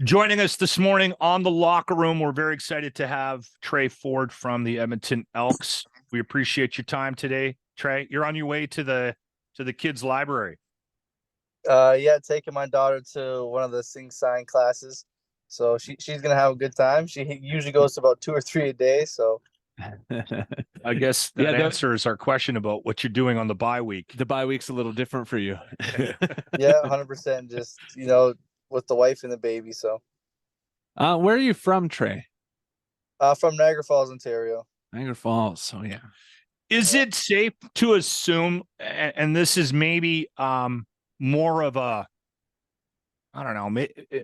Joining us this morning on the locker room, we're very excited to have Tre Ford from the Edmonton Elks. We appreciate your time today, Tre. You're on your way to the kids' library. Yeah, taking my daughter to one of the sing sign classes. So she's gonna have a good time. She usually goes to about two or three a day. So I guess that answers our question about what you're doing on the bye week. The bye week's a little different for you. yeah, 100%. Just with the wife and the baby. So where are you from, Tre? from Niagara Falls, Ontario. Niagara Falls. So yeah. Is it safe to assume, and this is maybe more of a, I don't know,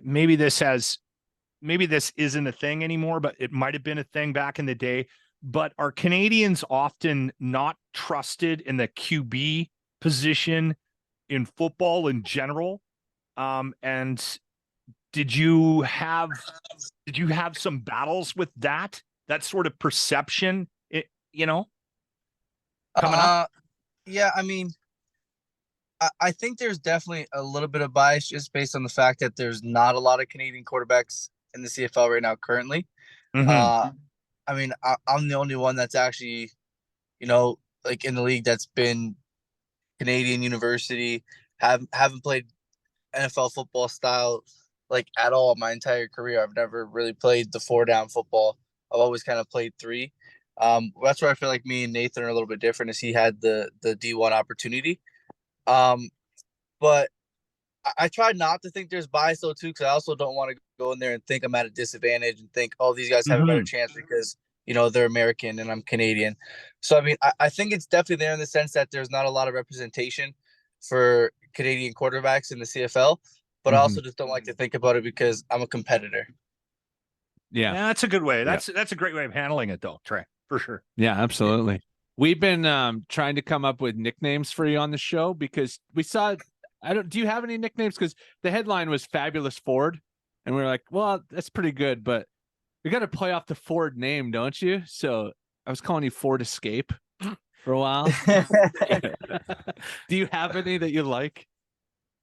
maybe this isn't a thing anymore, but it might have been a thing back in the day. But are Canadians often not trusted in the QB position in football in general? And did you have some battles with that sort of perception, coming up? Yeah, I mean, I think there's definitely a little bit of bias just based on the fact that there's not a lot of Canadian quarterbacks in the CFL right now currently. Mm-hmm. I mean, I'm the only one that's actually, like in the league that's been Canadian university, haven't played NFL football style like at all my entire career. I've never really played the 4-down football. I've always kind of played 3. That's where I feel like me and Nathan are a little bit different, as he had the D1 opportunity. But I try not to think there's bias though too, because I also don't want to go in there and think I'm at a disadvantage and think, oh, these guys have a better chance because they're American and I'm Canadian. So I mean, I think it's definitely there in the sense that there's not a lot of representation for Canadian quarterbacks in the CFL, but I also just don't like to think about it because I'm a competitor. Yeah, that's a good way. That's a great way of handling it though, Tre, for sure. Yeah, absolutely. We've been trying to come up with nicknames for you on the show because we saw. Do you have any nicknames? Because the headline was Fabulous Ford, and we were like, well, that's pretty good, but you got to play off the Ford name, don't you? So I was calling you Ford Escape for a while. Do you have any that you like?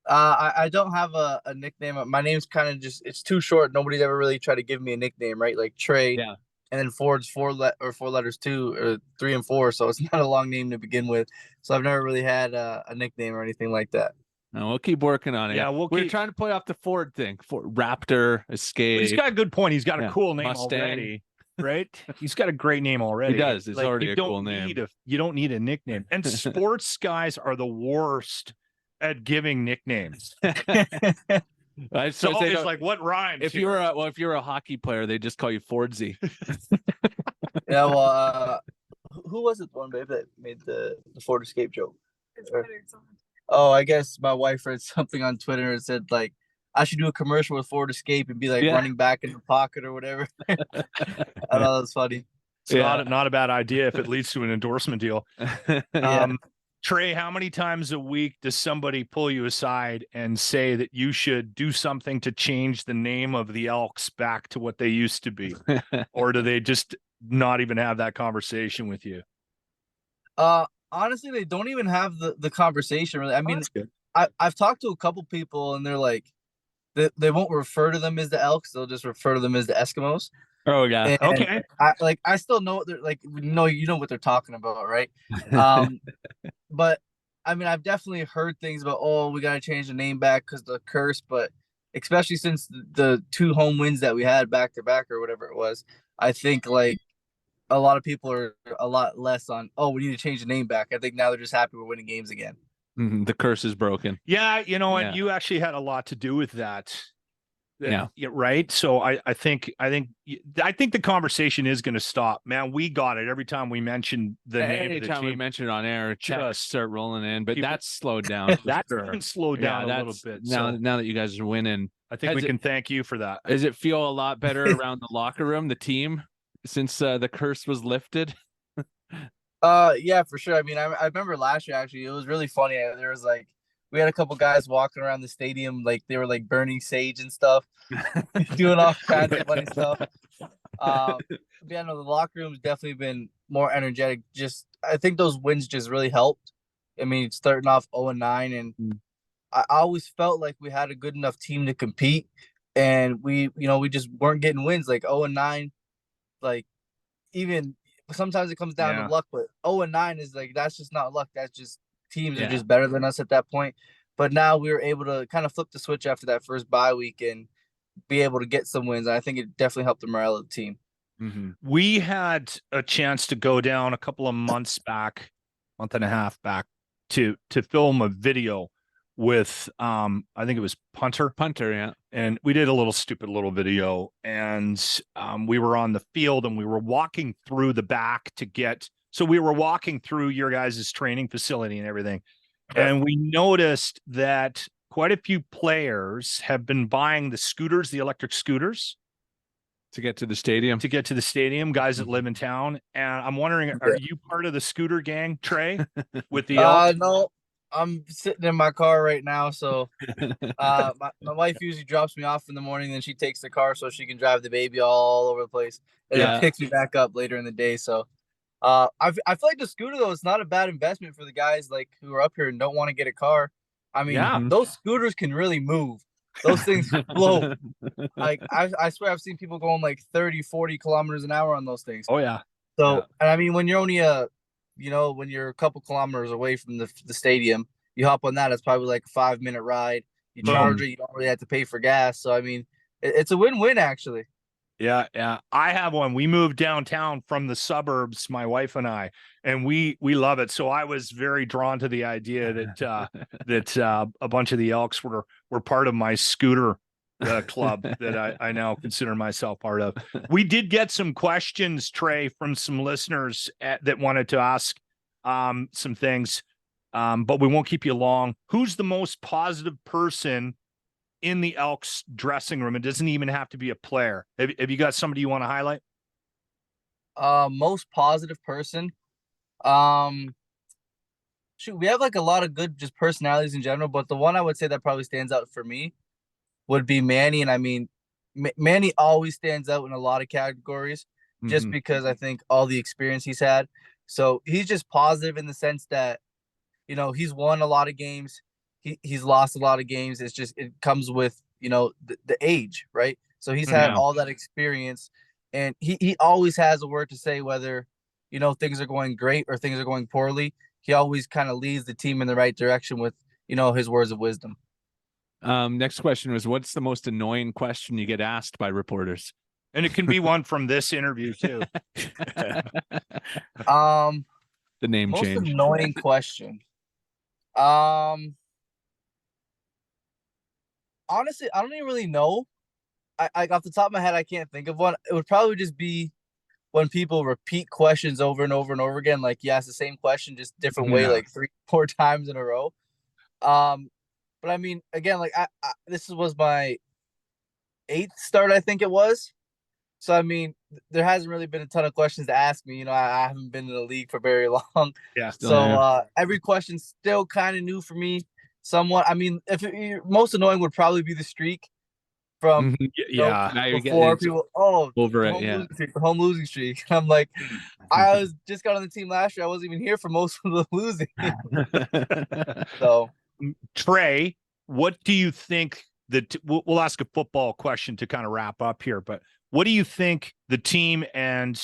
I don't have a nickname. My name's kind of it's too short. Nobody's ever really tried to give me a nickname, right? Like Tre, and then Ford's 4 letters too, or 3 and 4. So it's not a long name to begin with. So I've never really had a nickname or anything like that. No, we'll keep working on it. Yeah, we're trying to play off the Ford thing. Raptor, Escape. Well, he's got a good point. He's got a cool name Mustang. Already, right? He's got a great name already. He does. It's already a cool name. You don't need a nickname. And sports guys are the worst at giving nicknames. It's always like, what rhymes? If you're a hockey player, they just call you Fordsy. Yeah, well, who was it, the one babe that made the Ford Escape joke? Oh, I guess my wife read something on Twitter and said like I should do a commercial with Ford Escape and be like running back in the pocket or whatever. I thought that was funny. It's not a bad idea if it leads to an endorsement deal. Tre, how many times a week does somebody pull you aside and say that you should do something to change the name of the Elks back to what they used to be? Or do they just not even have that conversation with you? Honestly, they don't even have the conversation really. I mean, I've talked to a couple people and they're like, they won't refer to them as the Elks. They'll just refer to them as the Eskimos. Oh yeah. And okay. I still know what they're like. You know what they're talking about, right? But I mean, I've definitely heard things about, oh, we got to change the name back because the curse. But especially since the 2 home wins that we had back to back or whatever it was, I think like a lot of people are a lot less on, oh, we need to change the name back. I think now they're just happy we're winning games again. The curse is broken. Yeah, and you actually had a lot to do with that. Yeah, right. So I think the conversation is going to stop, man. We got it every time we mentioned the name. Anytime we mention it on air, checks start rolling in, but that's slowed down. That's slowed down a little bit. Now that you guys are winning, I think we can thank you for that. Does it feel a lot better around the locker room, the team, since the curse was lifted? Yeah, for sure. I mean, I remember last year actually, it was really funny. There was like we had a couple guys walking around the stadium like they were like burning sage and stuff, doing all kinds of funny stuff. Yeah, no, the locker room's definitely been more energetic. Just I think those wins just really helped. I mean, starting off 0-9, and I always felt like we had a good enough team to compete. and we just weren't getting wins, like 0-9. Like, even sometimes it comes down to luck, but 0-9 is like, that's just not luck. That's just teams are just better than us at that point. But now we were able to kind of flip the switch after that first bye week and be able to get some wins. And I think it definitely helped the morale of the team. We had a chance to go down a couple of months back, month and a half back, to film a video with I think it was Punter, yeah. And we did a little stupid little video, and we were on the field and we were walking through the back to get, so we were walking through your guys' training facility and everything. And we noticed that quite a few players have been buying the scooters, the electric scooters, to get to the stadium. Guys that live in town. And I'm wondering, are you part of the scooter gang, Trey, with the Elks? No, I'm sitting in my car right now. So my wife usually drops me off in the morning, then she takes the car so she can drive the baby all over the place, and then picks me back up later in the day. So I feel like the scooter, though, it's not a bad investment for the guys like who are up here and don't want to get a car. I mean, those scooters can really move. Those things float. Like, I swear I've seen people going like 30, 40 kilometers an hour on those things. Oh, yeah. So, and I mean, when you're only when you're a couple kilometers away from the stadium, you hop on that. It's probably like a 5-minute ride. You charge it. You don't really have to pay for gas. So, I mean, it's a win-win, actually. Yeah. I have one. We moved downtown from the suburbs, my wife and I, and we love it. So I was very drawn to the idea that a bunch of the Elks were part of my scooter club that I now consider myself part of. We did get some questions, Trey, from some listeners that wanted to ask some things, but we won't keep you long. Who's the most positive person in the Elks dressing room? It doesn't even have to be a player. Have you got somebody you want to highlight? Most positive person. Shoot, we have like a lot of good just personalities in general, but the one I would say that probably stands out for me would be Manny. And I mean, Manny always stands out in a lot of categories just because I think all the experience he's had. So he's just positive in the sense that, he's won a lot of games. He's lost a lot of games. It's just, it comes with, the age, right? So he's had all that experience, and he always has a word to say, whether, things are going great or things are going poorly. He always kind of leads the team in the right direction with, his words of wisdom. Next question was, what's the most annoying question you get asked by reporters? And it can be one from this interview too. The name most change. Annoying question. Honestly, I don't even really know. I off the top of my head, I can't think of one. It would probably just be when people repeat questions over and over and over again. Like, you ask the same question, just different way, like 3-4 times in a row. But I mean, again, like this was my 8th start, I think it was. So, I mean, there hasn't really been a ton of questions to ask me. I haven't been in the league for very long. Yeah. So every question's still kind of new for me somewhat. I mean, most annoying would probably be the streak from now you're before people over it. The home losing streak. I'm like, I was just got on the team last year. I wasn't even here for most of the losing. So, Trey, what do you think that we'll ask a football question to kind of wrap up here, but what do you think the team and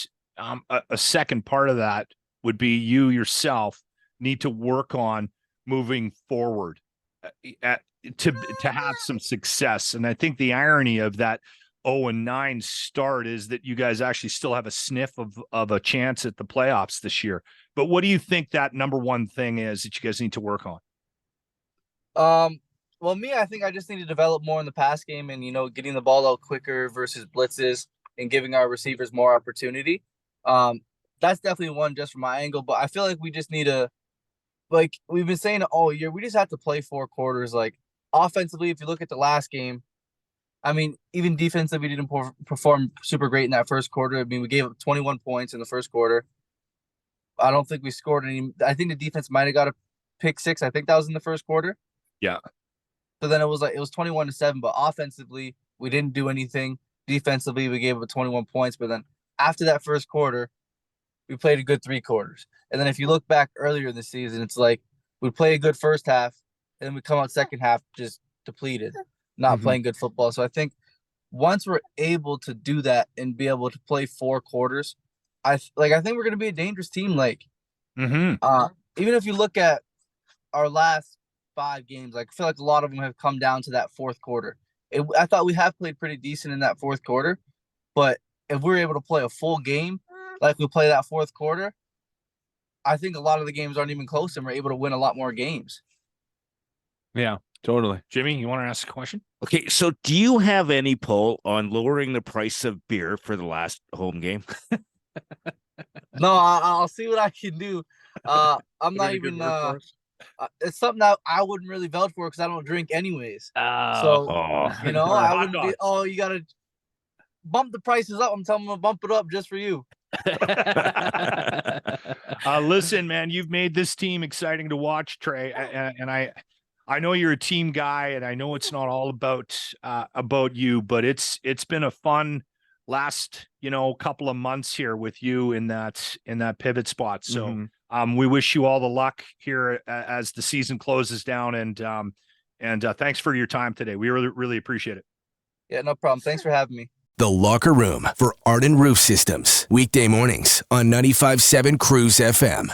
a second part of that would be you yourself need to work on moving forward to have some success? And I think the irony of that 0-9 start is that you guys actually still have a sniff of a chance at the playoffs this year. But what do you think that number one thing is that you guys need to work on? Well, I think I just need to develop more in the pass game and, getting the ball out quicker versus blitzes and giving our receivers more opportunity. That's definitely one just from my angle, but I feel like we just need to, like we've been saying all year, we just have to play 4 quarters. Like, offensively, if you look at the last game, I mean, even defensively, we didn't perform super great in that first quarter. I mean, we gave up 21 points in the first quarter. I don't think we scored any. I think the defense might have got a pick 6. I think that was in the first quarter. Yeah. So then it was 21-7, but offensively, we didn't do anything. Defensively, we gave up 21 points. But then after that first quarter, we played a good 3 quarters. And then if you look back earlier in the season, it's like we play a good first half, and then we come out second half just depleted, not playing good football. So I think once we're able to do that and be able to play 4 quarters, I think we're going to be a dangerous team. Like, even if you look at our last 5 games, like I feel like a lot of them have come down to that fourth quarter. I thought we have played pretty decent in that fourth quarter, but if we're able to play a full game like we play that fourth quarter, I think a lot of the games aren't even close, and we're able to win a lot more games. Yeah, totally. Jimmy, you want to ask a question? Okay, so do you have any pull on lowering the price of beer for the last home game? No, I'll see what I can do. I'm not even. It's something that I wouldn't really vouch for because I don't drink anyways. So I wouldn't be. Oh, you gotta bump the prices up. I'm telling them to bump it up just for you. Listen, man, you've made this team exciting to watch, Trey, and I know you're a team guy, and I know it's not all about you, but it's been a fun last couple of months here with you in that pivot spot. So we wish you all the luck here as the season closes down, and thanks for your time today. We really appreciate it. Yeah, no problem. Thanks for having me. The Locker Room for Arden Roof Systems. Weekday mornings on 95.7 Cruise FM.